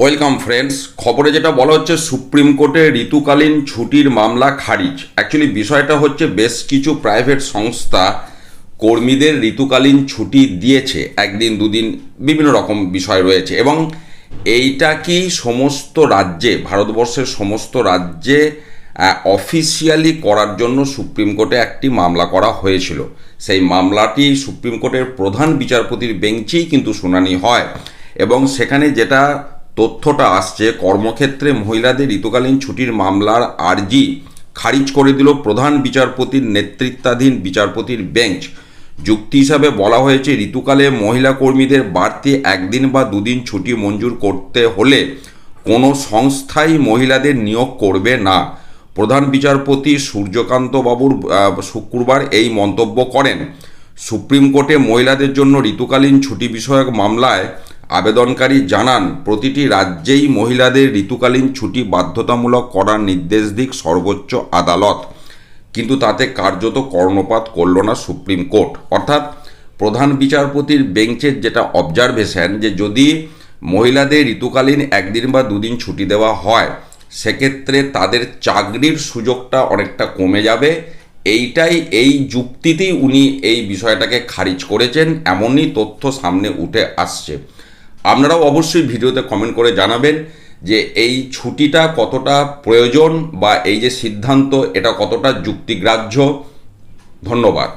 Welcome friends. খবরে যেটা বলা হচ্ছে সুপ্রিম কোর্টে ঋতুকালীন ছুটির মামলা খারিজ। অ্যাকচুয়ালি বিষয়টা হচ্ছে বেশ কিছু প্রাইভেট সংস্থা কর্মীদের ঋতুকালীন ছুটি দিয়েছে, একদিন দুদিন বিভিন্ন রকম বিষয় রয়েছে, এবং এইটা কি সমস্ত রাজ্যে, ভারতবর্ষের সমস্ত রাজ্যে অফিসিয়ালি করার জন্য সুপ্রিম কোর্টে একটি মামলা করা হয়েছিল। সেই মামলাটি সুপ্রিম কোর্টের প্রধান বিচারপতির বেঞ্চেই কিন্তু শুনানি হয়, এবং সেখানে যেটা তথ্যটা আসছে, কর্মক্ষেত্রে মহিলাদের ঋতুকালীন ছুটির মামলার আর্জি খারিজ করে দিল প্রধান বিচারপতির নেতৃত্বাধীন বিচারপতির বেঞ্চ। যুক্তি হিসাবে বলা হয়েছে, ঋতুকালে মহিলা কর্মীদের বাড়তি একদিন বা দুদিন ছুটি মঞ্জুর করতে হলে কোনো সংস্থাই মহিলাদের নিয়োগ করবে না। প্রধান বিচারপতি সূর্যকান্ত বাবুর শুক্রবার এই মন্তব্য করেন। সুপ্রিম কোর্টে মহিলাদের জন্য ঋতুকালীন ছুটি বিষয়ক মামলায় আবেদনকারী জানান, প্রতিটি রাজ্যেই মহিলাদের ঋতুকালীন ছুটি বাধ্যতামূলক করার নির্দেশ দিক সর্বোচ্চ আদালত, কিন্তু তাতে কার্যত কর্ণপাত করল না সুপ্রিম কোর্ট। অর্থাৎ প্রধান বিচারপতির বেঞ্চের যেটা অবজারভেশন, যে যদি মহিলাদের ঋতুকালীন একদিন বা দুদিন ছুটি দেওয়া হয়, সেক্ষেত্রে তাদের চাকরির সুযোগটা অনেকটা কমে যাবে। এই যুক্তিতেই উনি এই বিষয়টাকে খারিজ করেছেন, এমনই তথ্য সামনে উঠে আসছে। আপনারাও অবশ্যই ভিডিওতে কমেন্ট করে জানাবেন যে এই ছুটিটা কতটা প্রয়োজন, বা এই যে সিদ্ধান্ত এটা কতটা যুক্তিগ্রাহ্য। ধন্যবাদ।